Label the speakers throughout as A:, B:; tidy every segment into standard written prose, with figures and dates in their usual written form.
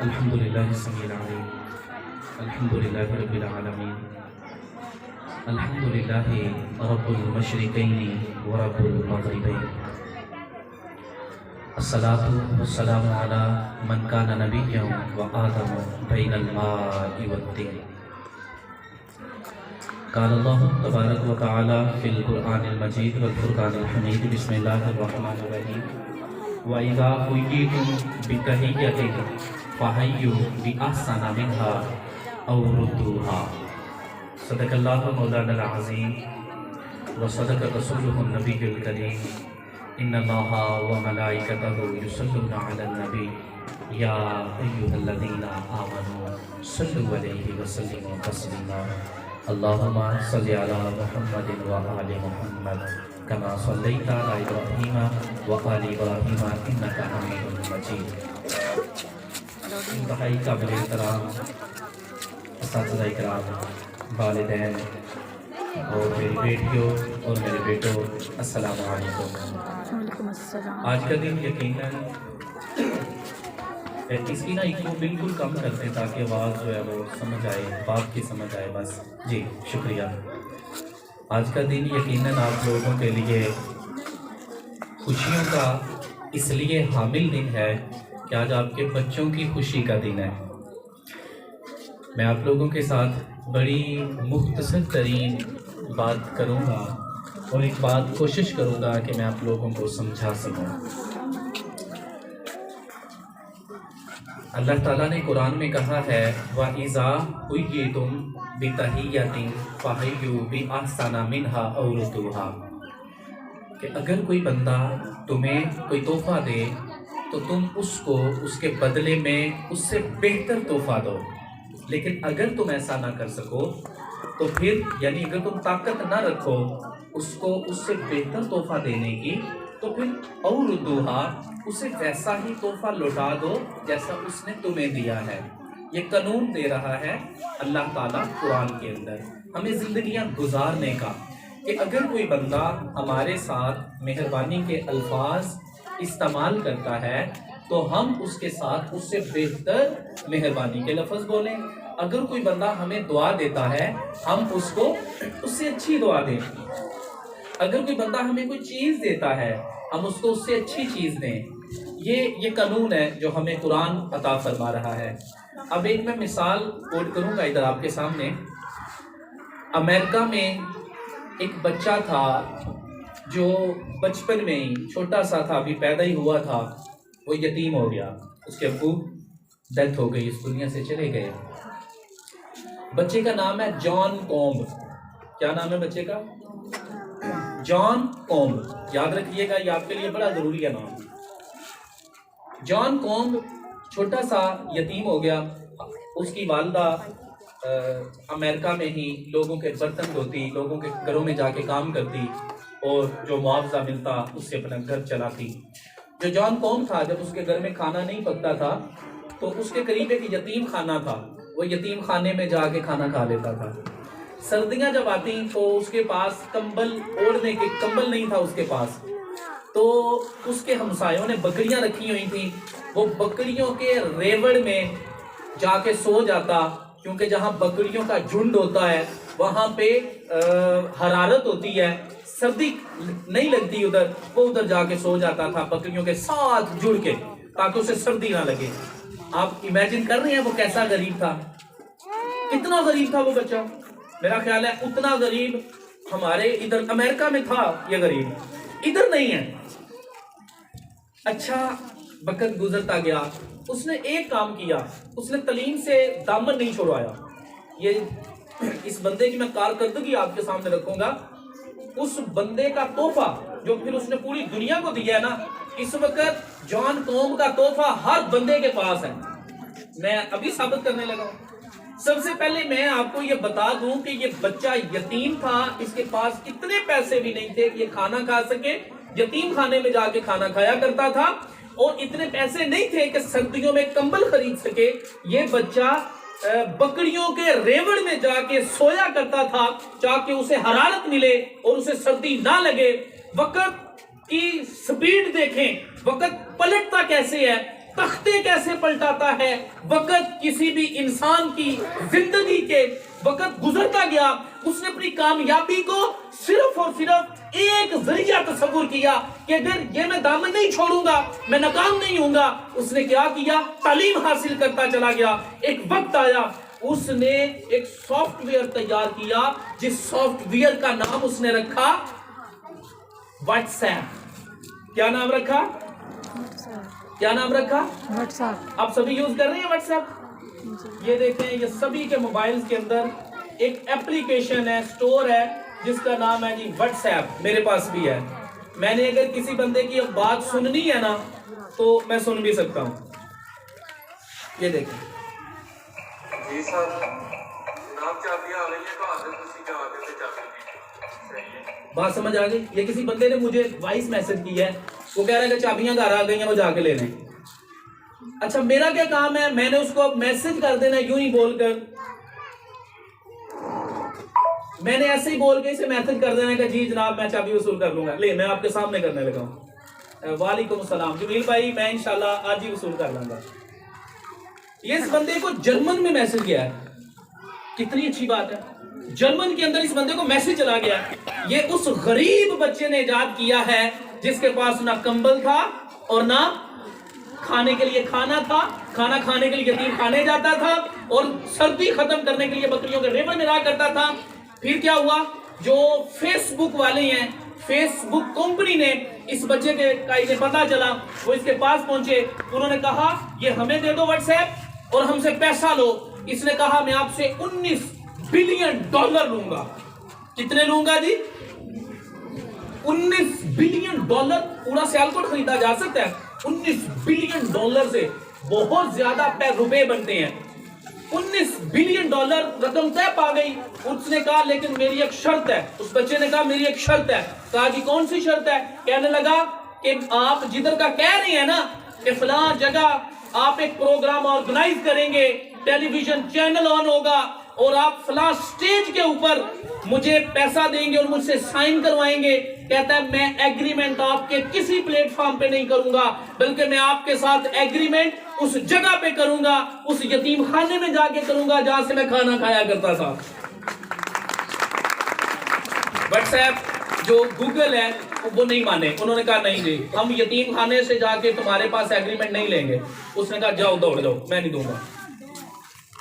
A: الحمدللہ السمیع العلیم الحمدللہ رب العالمین الحمدللہ رب المشرقین ورب المغربین الصلاۃ والسلام علی من کان نبیا وآدم بین الماء والطین قال اللہ تبارک و تعالی فی القرآن المجید والفرقان الحمید بسم اللہ الرحمن الرحیم وَإِذَا حُيِّيتُم بِتَحِيَّةٍ فَحَيُّوا بِأَحْسَنَ مِنْهَا أَوْ رُدُّوهَا صدق اللہ مولانا العظیم وصدق رسولہ النبی الکریم ان اللہ وملائکتہ یصلون علی النبی یا ایہا الذین آمنوا صلوا علیہ وسلموا تسلیما اللہم صلی علی محمد وآل محمد کما صلیت علی ابراہیم وآل ابراہیم انک حمید مجید۔ انتہائی قابل احترام اساتذہ اکرام، والدین اور میری بیٹیوں اور میرے بیٹوں، السلام علیکم۔ آج کا دن یقیناً اس کی نا ایکو بالکل کم کرتے ہیں تاکہ آواز جو ہے وہ سمجھ آئے، بات کی سمجھ آئے بس۔ جی شکریہ۔ آج کا دن یقیناً آپ لوگوں کے لیے خوشیوں کا اس لیے حامل دن ہے کہ آج آپ کے بچوں کی خوشی کا دن ہے۔ میں آپ لوگوں کے ساتھ بڑی مختصر ترین بات کروں گا اور ایک بات کوشش کروں گا کہ میں آپ لوگوں کو سمجھا سکوں۔ اللہ تعالیٰ نے قرآن میں کہا ہے وَإِذَا حُيِّيتُم بِتَحِيَّةٍ فَحَيُّوا بِأَحْسَنَ مِنْهَا أَوْ رُدُّوهَا، کہ اگر کوئی بندہ تمہیں کوئی تحفہ دے تو تم اس کو اس کے بدلے میں اس سے بہتر تحفہ دو، لیکن اگر تم ایسا نہ کر سکو تو پھر یعنی اگر تم طاقت نہ رکھو اس کو اس سے بہتر تحفہ دینے کی تو پھر اور ردوہا اسے ویسا ہی تحفہ لوٹا دو جیسا اس نے تمہیں دیا ہے۔ یہ قانون دے رہا ہے اللہ تعالیٰ قرآن کے اندر ہمیں زندگیاں گزارنے کا، کہ اگر کوئی بندہ ہمارے ساتھ مہربانی کے الفاظ استعمال کرتا ہے تو ہم اس کے ساتھ اس سے بہتر مہربانی کے لفظ بولیں۔ اگر کوئی بندہ ہمیں دعا دیتا ہے ہم اس کو اس سے اچھی دعا دیں۔ اگر کوئی بندہ ہمیں کوئی چیز دیتا ہے ہم اس کو اس سے اچھی چیز دیں۔ یہ قانون ہے جو ہمیں قرآن عطا فرما رہا ہے۔ اب ایک میں مثال کوٹ کروں گا ادھر آپ کے سامنے۔ امریکہ میں ایک بچہ تھا جو بچپن میں ہی چھوٹا سا تھا، ابھی پیدا ہی ہوا تھا، وہ یتیم ہو گیا، اس کے ابو ڈیتھ ہو گئی، اس دنیا سے چلے گئے۔ بچے کا نام ہے جان کومب۔ کیا نام ہے بچے کا؟ جان کومب۔ یاد رکھیے گا، یہ آپ کے لیے بڑا ضروری ہے نام۔ جان کومب چھوٹا سا یتیم ہو گیا۔ اس کی والدہ امریکہ میں ہی لوگوں کے برتن دھوتی، لوگوں کے گھروں میں جا کے کام کرتی اور جو معاوضہ ملتا اس سے اپنا گھر چلاتی۔ جو جان کومب تھا جب اس کے گھر میں کھانا نہیں پکتا تھا تو اس کے قریب ایک یتیم خانہ تھا، وہ یتیم خانے میں جا کے کھانا کھا لیتا تھا۔ سردیاں جب آتی تو اس کے پاس کمبل اوڑھنے کے کمبل نہیں تھا اس کے پاس، تو اس کے ہمسایوں نے بکریاں رکھی ہوئی تھیں، وہ بکریوں کے ریوڑ میں جا کے سو جاتا، کیونکہ جہاں بکریوں کا جھنڈ ہوتا ہے وہاں پہ حرارت ہوتی ہے، سردی نہیں لگتی ادھر، وہ ادھر جا کے سو جاتا تھا بکریوں کے ساتھ جڑ کے تاکہ اسے سردی نہ لگے۔ آپ امیجن کر رہے ہیں وہ کیسا غریب تھا، کتنا غریب تھا وہ بچہ۔ میرا خیال ہے اتنا غریب ہمارے ادھر امریکہ میں تھا، یہ غریب ادھر نہیں ہے۔ اچھا وقت گزرتا گیا، اس نے ایک کام کیا، اس نے تعلیم سے دامن نہیں چھڑوایا۔ یہ اس بندے کی میں کارکردگی آپ کے سامنے رکھوں گا۔ اس بندے کا تحفہ جو پھر اس نے پوری دنیا کو دیا ہے نا، اس وقت جان کومب کا تحفہ ہر بندے کے پاس ہے۔ میں ابھی ثابت کرنے لگا ہوں۔ سب سے پہلے میں آپ کو یہ بتا دوں کہ یہ بچہ یتیم تھا، اس کے پاس اتنے پیسے بھی نہیں تھے کہ یہ کھانا کھا سکے، یتیم خانے میں جا کے کھانا کھایا کرتا تھا، اور اتنے پیسے نہیں تھے کہ سردیوں میں کمبل خرید سکے۔ یہ بچہ بکریوں کے ریوڑ میں جا کے سویا کرتا تھا تاکہ اسے حرارت ملے اور اسے سردی نہ لگے۔ وقت کی سپیڈ دیکھیں، وقت پلٹتا کیسے ہے۔ تختے کیسے پلٹاتا ہے. وقت کسی بھی انسان کی زندگی کے وقت گزرتا گیا, اس نے اپنی کامیابی کو صرف اور صرف ایک ذریعہ تصور کیا کہ اگر یہ میں دامن نہیں چھوڑوں گا میں ناکام نہیں ہوں گا. اس نے کیا کیا؟ تعلیم حاصل کرتا چلا گیا. ایک وقت آیا اس نے ایک سافٹ ویئر تیار کیا, جس سافٹ ویئر کا نام اس نے رکھا واٹس ایپ. کیا نام رکھا؟ کیا نام رکھا؟ What's app. آپ سبھی یوز کر رہے ہیں واٹس ایپ؟ یہ دیکھیں, یہ سبھی کے موبائلز کے اندر ایک ایپلیکیشن ہے, سٹور ہے, جس کا نام ہے جی واٹس ایپ. میرے پاس بھی ہے. میں نے اگر کسی بندے کی بات سننی ہے نا تو میں سن بھی سکتا ہوں. یہ دیکھیں
B: جی سر, جناب چابیاں آ گئی ہیں, کہاں سے کسی کے آگے سے چابی.
A: بات سمجھ آ گئی؟ یہ کسی بندے نے مجھے وائس میسج کی ہے, وہ کہہ رہا ہے کہ چابیاں گھر آ گئی ہیں, وہ جا کے لے لیں. اچھا میرا کیا کام ہے؟ میں نے اس کو میسج کر دینا یوں ہی بول کر, میں نے ایسے ہی بول کے اسے میسج کر دینا کہ جی جناب میں چابی وصول کر لوں گا. لے, میں آپ کے سامنے کرنے لگا ہوں. وعلیکم السلام جمیل بھائی, میں انشاءاللہ آج ہی وصول کر لوں گا. یہ اس بندے کو جرمن میں میسج گیا ہے. کتنی اچھی بات ہے, جرمن کے اندر اس بندے کو میسج چلا گیا. یہ اس غریب بچے نے ایجاد کیا ہے جس کے پاس نہ کمبل تھا اور نہ کھانے کے لیے کھانا تھا. کھانا کھانے کے لیے یتیم خانے جاتا تھا اور سردی ختم کرنے کے لیے بکریوں کے ریوڑ میں رہا کرتا تھا. پھر کیا ہوا, جو فیس بک والے ہیں, فیس بک کمپنی نے اس بچے کے کا انہیں پتا چلا, وہ اس کے پاس پہنچے. انہوں نے کہا یہ ہمیں دے دو واٹس ایپ اور ہم سے پیسہ لو. اس نے کہا میں آپ سے $19 بلین لوں گا. کتنے لوں گا جی؟ $19 بلین. پورا سیالکوٹ خریدا جا سکتا ہے. $19 بلین سے بہت زیادہ روپے بنتے ہیں. $19 بلین رقم طے پا گئی. اس نے کہا لیکن میری ایک شرط ہے. اس بچے نے کہا میری ایک شرط ہے. کہا جی کون سی شرط ہے؟ کہنے لگا کہ آپ جدھر کا کہہ رہے ہیں نا کہ فلاں جگہ آپ ایک پروگرام آرگنائز کریں گے, ٹیلی ویژن چینل آن ہوگا اور آپ فلاں سٹیج کے اوپر مجھے پیسہ دیں گے اور مجھ سے سائن کروائیں گے. کہتا ہے میں ایگریمنٹ آپ کے کسی پلیٹ فارم پہ نہیں کروں گا, بلکہ میں آپ کے ساتھ ایگریمنٹ اس جگہ پہ کروں گا, اس یتیم خانے میں جا کے کروں گا جہاں سے میں کھانا کھایا کرتا تھا. واٹس ایپ جو گوگل ہے وہ نہیں مانے. انہوں نے کہا نہیں جی ہم یتیم خانے سے جا کے تمہارے پاس ایگریمنٹ نہیں لیں گے. اس نے کہا جاؤ دوڑ جاؤ, میں نہیں دوں گا.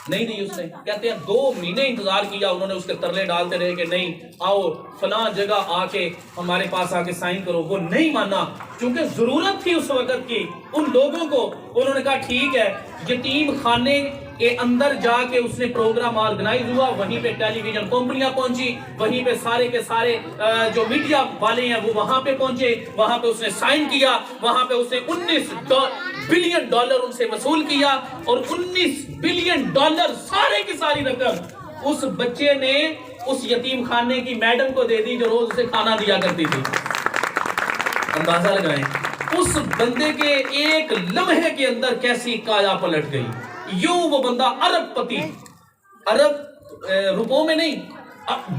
A: نہیں دی اس نے. کہتے ہیں 2 مہینے انتظار کیا انہوں نے, اس کے ترلے ڈالتے رہے کہ نہیں آؤ فلاں جگہ آ کے ہمارے پاس آ کے سائن کرو. وہ نہیں مانا چونکہ ضرورت تھی اس وقت کی ان لوگوں کو. انہوں نے کہا ٹھیک ہے. یتیم خانے کے اندر جا کے اس نے پروگرام آرگنائز ہوا. وہیں پہ ٹیلی ویژن کمپنیاں پہنچی, وہیں پہ سارے کے سارے جو میڈیا والے ہیں وہ وہاں پہ پہنچے. وہاں پہ اس نے سائن کیا. وہاں پہ اس نے $19 بلین ان سے وصول کیا اور $19 بلین سارے کی ساری رقم اس بچے نے اس یتیم خانے کی میڈم کو دے دی جو روز اسے کھانا دیا کرتی تھی. اندازہ لگائیں اس بندے کے ایک لمحے کے اندر کیسی کایا پلٹ گئی. یوں وہ بندہ ارب پتی, ارب روپوں میں نہیں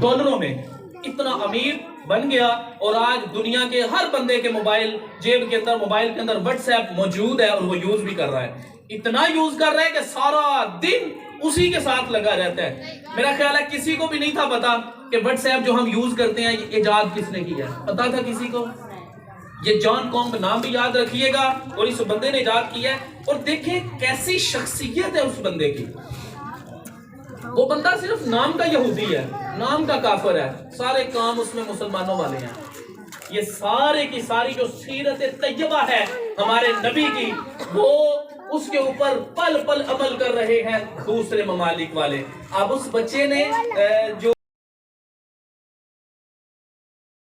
A: ڈالروں میں اتنا امیر بن گیا. اور آج دنیا کے ہر بندے کے موبائل جیب کے اندر, موبائل کے اندر واٹس ایپ موجود ہے اور وہ یوز بھی کر رہا ہے. اتنا یوز کر رہا ہے کہ سارا دن اسی کے ساتھ لگا رہتا ہے. میرا خیال ہے کسی کو بھی نہیں تھا پتا کہ واٹس ایپ جو ہم یوز کرتے ہیں یہ ایجاد کس نے کیا ہے. پتا تھا کسی کو؟ یہ جان کومب نام بھی یاد رکھیے گا, اور اس بندے نے ایجاد کیا ہے. اور دیکھیں کیسی شخصیت ہے اس بندے کی. وہ بندہ صرف نام کا یہودی ہے, نام کا کافر ہے, سارے کام اس میں مسلمانوں والے ہیں. یہ سارے کی ساری جو سیرت طیبہ ہے ہمارے نبی کی, وہ اس کے اوپر پل پل عمل کر رہے ہیں دوسرے ممالک والے. اب اس بچے نے جو